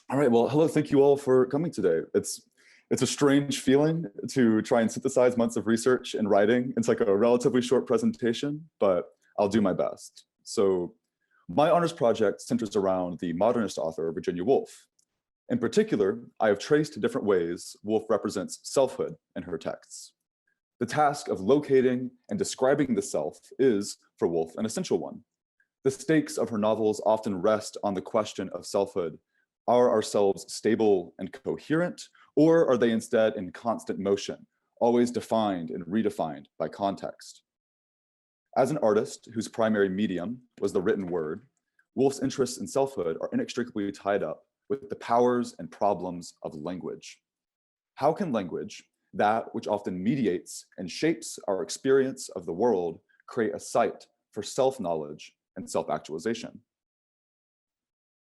All right, well, hello, thank you all for coming today. It's a strange feeling to try and synthesize months of research and writing. It's like a relatively short presentation, but I'll do my best. So my honors project centers around the modernist author, Virginia Woolf. In particular, I have traced different ways Woolf represents selfhood in her texts. The task of locating and describing the self is, for Woolf, an essential one. The stakes of her novels often rest on the question of selfhood. Are ourselves stable and coherent, or are they instead in constant motion, always defined and redefined by context? As an artist whose primary medium was the written word, Woolf's interests in selfhood are inextricably tied up with the powers and problems of language. How can language, that which often mediates and shapes our experience of the world, create a site for self-knowledge and self-actualization?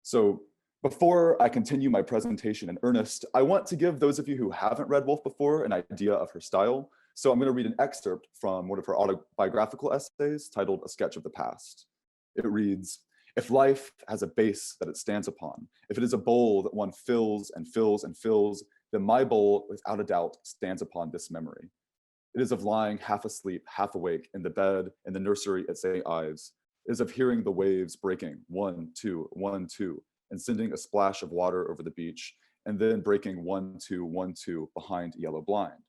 So before I continue my presentation in earnest, I want to give those of you who haven't read Woolf before an idea of her style. So I'm going to read an excerpt from one of her autobiographical essays titled A Sketch of the Past. It reads, "If life has a base that it stands upon, if it is a bowl that one fills and fills and fills, then my bowl, without a doubt, stands upon this memory. It is of lying half asleep, half awake in the bed in the nursery at St. Ives. It is of hearing the waves breaking, 1, 2, 1, 2, and sending a splash of water over the beach, and then breaking 1, 2, 1, 2 behind yellow blind.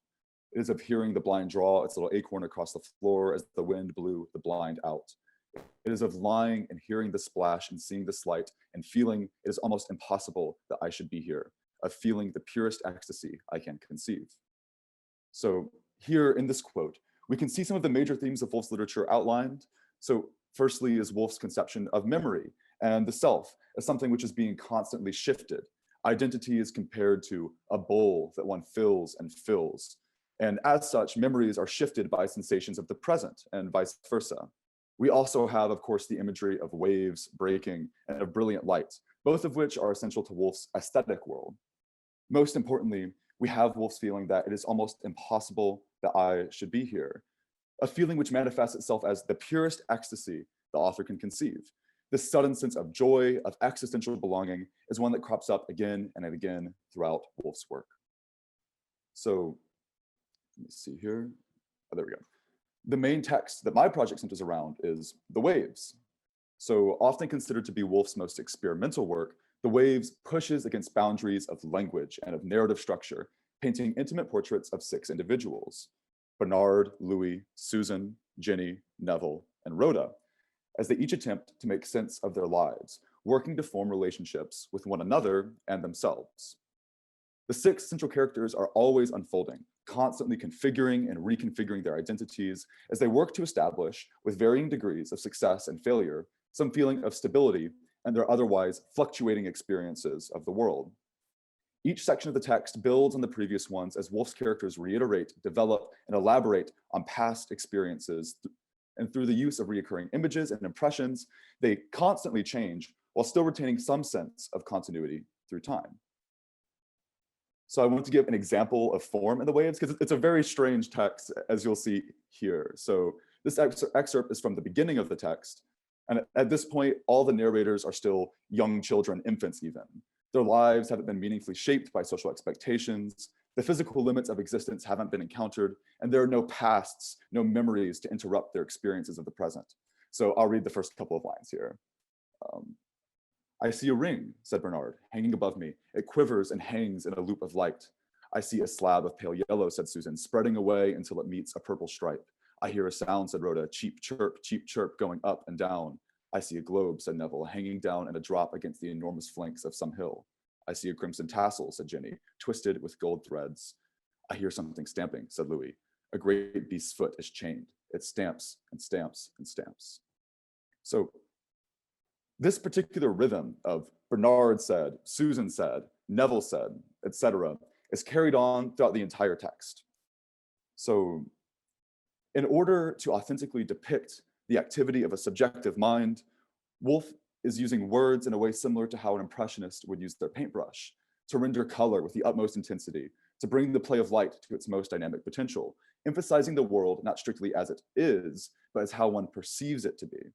It is of hearing the blind draw its little acorn across the floor as the wind blew the blind out. It is of lying and hearing the splash and seeing the slight and feeling it is almost impossible that I should be here, of feeling the purest ecstasy I can conceive." So here in this quote, we can see some of the major themes of Woolf's literature outlined. So firstly is Woolf's conception of memory and the self as something which is being constantly shifted. Identity is compared to a bowl that one fills and fills. And as such, memories are shifted by sensations of the present and vice versa. We also have, of course, the imagery of waves breaking and of brilliant light, both of which are essential to Woolf's aesthetic world. Most importantly, we have Woolf's feeling that it is almost impossible that I should be here, a feeling which manifests itself as the purest ecstasy the author can conceive. This sudden sense of joy, of existential belonging, is one that crops up again and again throughout Woolf's work. So let me see here. Oh, there we go. The main text that my project centers around is The Waves. So often considered to be Woolf's most experimental work, The Waves pushes against boundaries of language and of narrative structure, painting intimate portraits of 6 individuals: Bernard, Louis, Susan, Jenny, Neville, and Rhoda, as they each attempt to make sense of their lives, working to form relationships with one another and themselves. The 6 central characters are always unfolding, constantly configuring and reconfiguring their identities as they work to establish, with varying degrees of success and failure, some feeling of stability and their otherwise fluctuating experiences of the world. Each section of the text builds on the previous ones as Woolf's characters reiterate, develop, and elaborate on past experiences. And through the use of recurring images and impressions, they constantly change while still retaining some sense of continuity through time. So I want to give an example of form in The Waves because it's a very strange text, as you'll see here. So this excerpt is from the beginning of the text. And at this point, all the narrators are still young children, infants even. Their lives haven't been meaningfully shaped by social expectations. The physical limits of existence haven't been encountered, and there are no pasts, no memories to interrupt their experiences of the present. So I'll read the first couple of lines here. "I see a ring," said Bernard, "hanging above me. It quivers and hangs in a loop of light. I see a slab of pale yellow," said Susan, "spreading away until it meets a purple stripe. I hear a sound," said Rhoda, cheep, chirp, going up and down. "I see a globe," said Neville, "hanging down in a drop against the enormous flanks of some hill. I see a crimson tassel," said Jenny, "twisted with gold threads." "I hear something stamping," said Louis. "A great beast's foot is chained. It stamps and stamps and stamps." So this particular rhythm of Bernard said, Susan said, Neville said, etc., is carried on throughout the entire text. So in order to authentically depict the activity of a subjective mind, Woolf is using words in a way similar to how an impressionist would use their paintbrush, to render color with the utmost intensity, to bring the play of light to its most dynamic potential, emphasizing the world not strictly as it is, but as how one perceives it to be.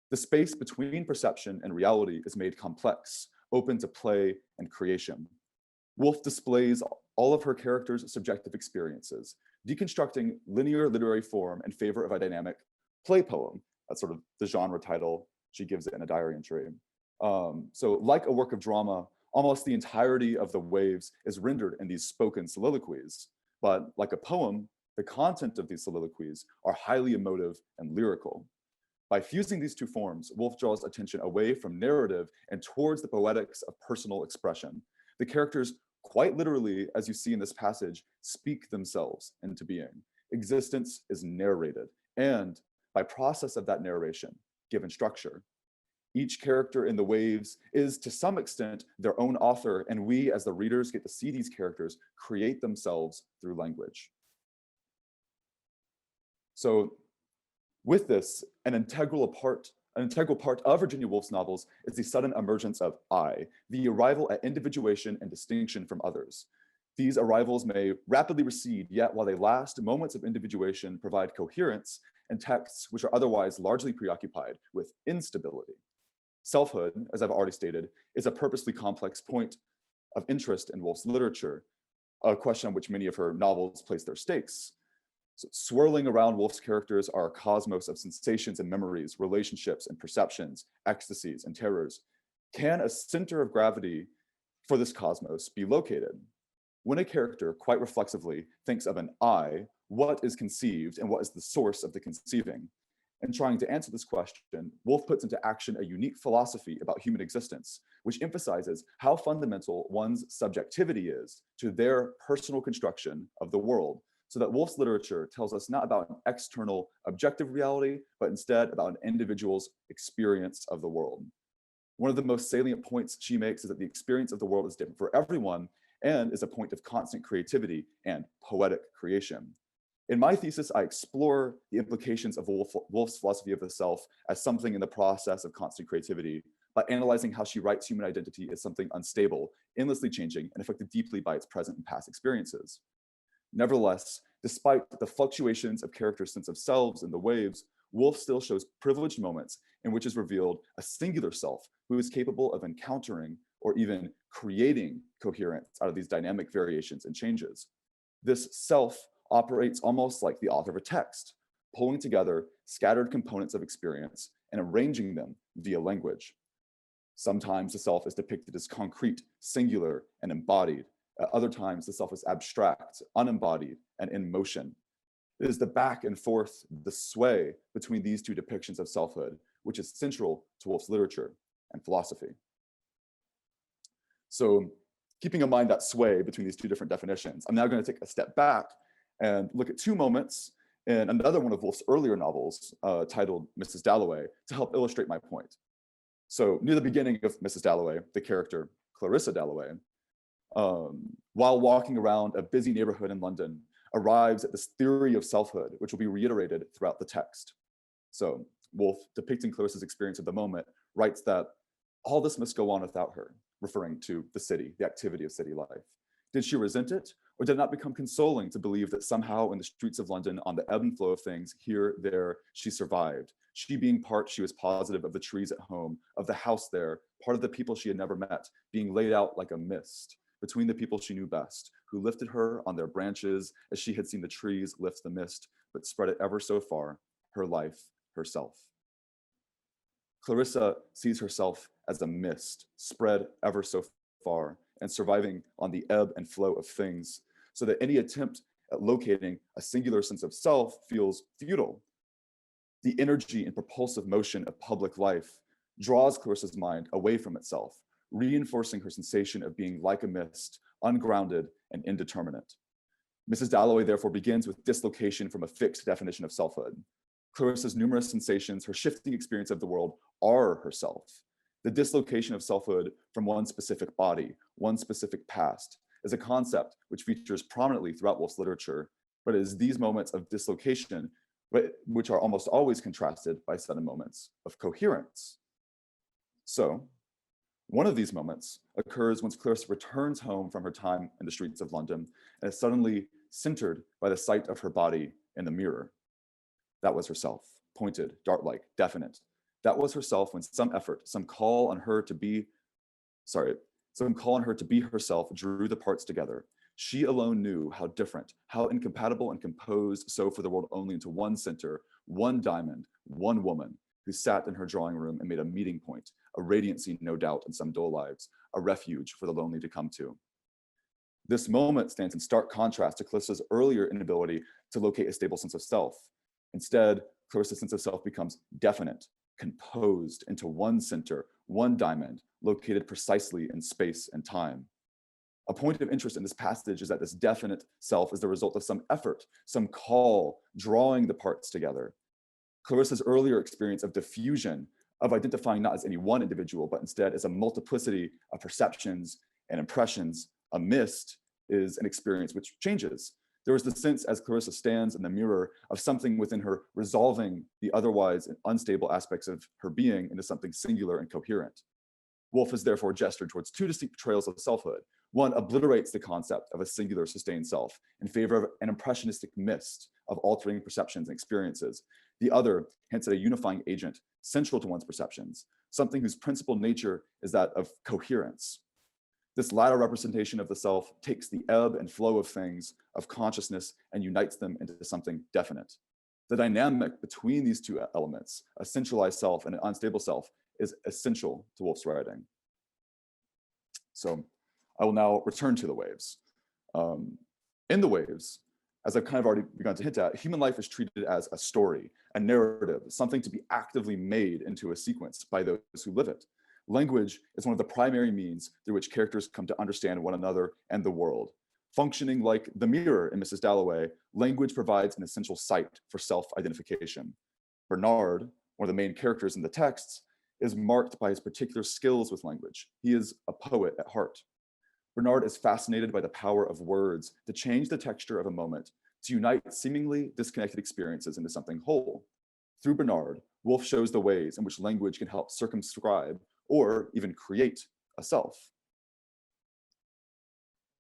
The space between perception and reality is made complex, open to play and creation. Woolf displays all of her characters' subjective experiences, deconstructing linear literary form in favor of a dynamic play poem. That's sort of the genre title she gives it in a diary entry. So like a work of drama, almost the entirety of the waves is rendered in these spoken soliloquies. But like a poem, the content of these soliloquies are highly emotive and lyrical. By fusing these two forms, Woolf draws attention away from narrative and towards the poetics of personal expression. The characters, quite literally, as you see in this passage, speak themselves into being. Existence is narrated, and by process of that narration, given structure. Each character in the waves is, to some extent, their own author, and we, as the readers, get to see these characters create themselves through language. So, with this, an integral part of Virginia Woolf's novels is the sudden emergence of I, the arrival at individuation and distinction from others. These arrivals may rapidly recede, yet while they last, moments of individuation provide coherence in texts which are otherwise largely preoccupied with instability. Selfhood, as I've already stated, is a purposely complex point of interest in Woolf's literature, a question on which many of her novels place their stakes. So swirling around Woolf's characters are a cosmos of sensations and memories, relationships and perceptions, ecstasies and terrors. Can a center of gravity for this cosmos be located? When a character, quite reflexively, thinks of an I, what is conceived and what is the source of the conceiving? In trying to answer this question, Woolf puts into action a unique philosophy about human existence, which emphasizes how fundamental one's subjectivity is to their personal construction of the world, so that Woolf's literature tells us not about an external objective reality, but instead about an individual's experience of the world. One of the most salient points she makes is that the experience of the world is different for everyone and is a point of constant creativity and poetic creation. In my thesis, I explore the implications of Woolf's philosophy of the self as something in the process of constant creativity by analyzing how she writes human identity as something unstable, endlessly changing, and affected deeply by its present and past experiences. Nevertheless, despite the fluctuations of characters' sense of selves in the waves, Woolf still shows privileged moments in which is revealed a singular self who is capable of encountering or even creating coherence out of these dynamic variations and changes. This self operates almost like the author of a text, pulling together scattered components of experience and arranging them via language. Sometimes the self is depicted as concrete, singular, and embodied. At other times, the self is abstract, unembodied, and in motion. It is the back and forth, the sway between these two depictions of selfhood, which is central to Woolf's literature and philosophy. So, keeping in mind that sway between these two different definitions, I'm now going to take a step back and look at two moments in another one of Woolf's earlier novels, titled Mrs. Dalloway, to help illustrate my point. So, near the beginning of Mrs. Dalloway, the character Clarissa Dalloway, while walking around a busy neighborhood in London, arrives at this theory of selfhood, which will be reiterated throughout the text. So Woolf, depicting Clarissa's experience of the moment, writes that all this must go on without her, referring to the city, the activity of city life. Did she resent it, or did it not become consoling to believe that somehow in the streets of London, on the ebb and flow of things, here, there, she survived? She being part, she was positive of the trees at home, of the house there, part of the people she had never met, being laid out like a mist between the people she knew best, who lifted her on their branches as she had seen the trees lift the mist, but spread it ever so far, her life, herself. Clarissa sees herself as a mist, spread ever so far, and surviving on the ebb and flow of things, so that any attempt at locating a singular sense of self feels futile. The energy and propulsive motion of public life draws Clarissa's mind away from itself, reinforcing her sensation of being like a mist, ungrounded and indeterminate. Mrs. Dalloway therefore begins with dislocation from a fixed definition of selfhood. Clarissa's numerous sensations, her shifting experience of the world, are herself. The dislocation of selfhood from one specific body, one specific past, is a concept which features prominently throughout Woolf's literature, but it is these moments of dislocation which are almost always contrasted by sudden moments of coherence. So, one of these moments occurs once Clarissa returns home from her time in the streets of London and is suddenly centered by the sight of her body in the mirror. That was herself, pointed, dart-like, definite. That was herself when some effort, some call on her to be Some call on her to be herself drew the parts together. She alone knew how different, how incompatible and composed so for the world only into one center, one diamond, one woman, who sat in her drawing room and made a meeting point, a radiancy no doubt in some dull lives, a refuge for the lonely to come to. This moment stands in stark contrast to Clarissa's earlier inability to locate a stable sense of self. Instead, Clarissa's sense of self becomes definite, composed into one center, one diamond, located precisely in space and time. A point of interest in this passage is that this definite self is the result of some effort, some call, drawing the parts together. Clarissa's earlier experience of diffusion, of identifying not as any one individual, but instead as a multiplicity of perceptions and impressions, a mist, is an experience which changes. There is the sense, as Clarissa stands in the mirror, of something within her resolving the otherwise unstable aspects of her being into something singular and coherent. Woolf has therefore gestured towards two distinct portrayals of selfhood. One obliterates the concept of a singular sustained self in favor of an impressionistic mist of altering perceptions and experiences. The other hints at a unifying agent central to one's perceptions, something whose principal nature is that of coherence. This latter representation of the self takes the ebb and flow of things, of consciousness, and unites them into something definite. The dynamic between these two elements, a centralized self and an unstable self, is essential to Woolf's writing. So I will now return to the waves. In the waves, as I've kind of already begun to hint at, human life is treated as a story, a narrative, something to be actively made into a sequence by those who live it. Language is one of the primary means through which characters come to understand one another and the world. Functioning like the mirror in Mrs. Dalloway, language provides an essential site for self-identification. Bernard, one of the main characters in the texts, is marked by his particular skills with language. He is a poet at heart. Bernard is fascinated by the power of words to change the texture of a moment, to unite seemingly disconnected experiences into something whole. Through Bernard, Woolf shows the ways in which language can help circumscribe or even create a self.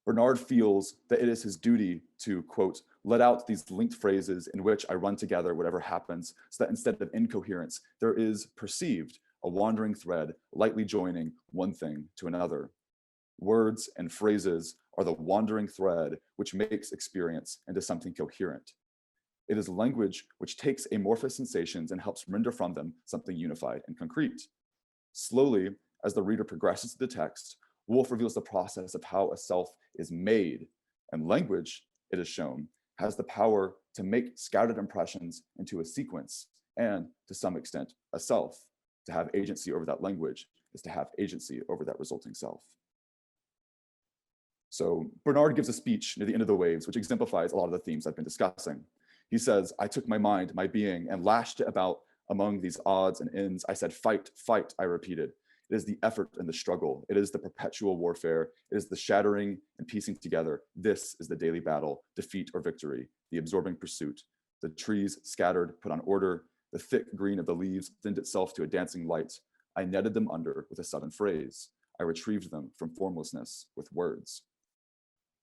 Bernard feels that it is his duty to, quote, let out these linked phrases in which I run together whatever happens, so that instead of incoherence, there is perceived a wandering thread lightly joining one thing to another. Words and phrases are the wandering thread which makes experience into something coherent. It is language which takes amorphous sensations and helps render from them something unified and concrete. Slowly, as the reader progresses through the text, Woolf reveals the process of how a self is made, and language, it is shown, has the power to make scattered impressions into a sequence and, to some extent, a self. To have agency over that language is to have agency over that resulting self. So Bernard gives a speech near the end of the waves, which exemplifies a lot of the themes I've been discussing. He says, I took my mind, my being, and lashed it about among these odds and ends. I said, fight, fight, I repeated. It is the effort and the struggle. It is the perpetual warfare. It is the shattering and piecing together. This is the daily battle, defeat or victory, the absorbing pursuit. The trees scattered, put on order. The thick green of the leaves thinned itself to a dancing light. I netted them under with a sudden phrase. I retrieved them from formlessness with words.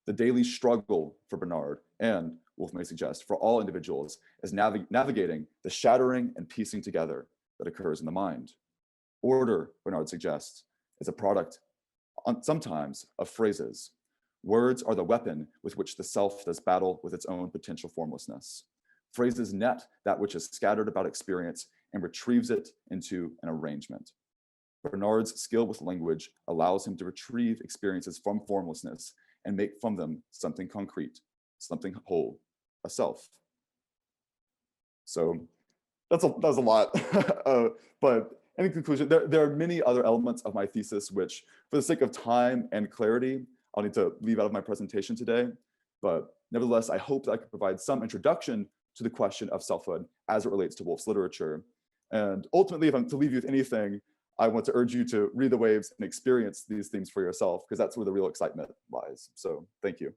The daily struggle for Bernard, and Woolf may suggest for all individuals, is navigating the shattering and piecing together that occurs in the mind. Order, Bernard suggests, is a product sometimes of phrases. Words are the weapon with which the self does battle with its own potential formlessness. Phrases net that which is scattered about experience and retrieves it into an arrangement. Bernard's skill with language allows him to retrieve experiences from formlessness and make from them something concrete, something whole, a self. So that was a lot, but in conclusion, there are many other elements of my thesis which, for the sake of time and clarity, I'll need to leave out of my presentation today. But nevertheless, I hope that I could provide some introduction to the question of selfhood as it relates to Woolf's literature. And ultimately, if I'm to leave you with anything, I want to urge you to read the waves and experience these themes for yourself, because that's where the real excitement lies. So thank you.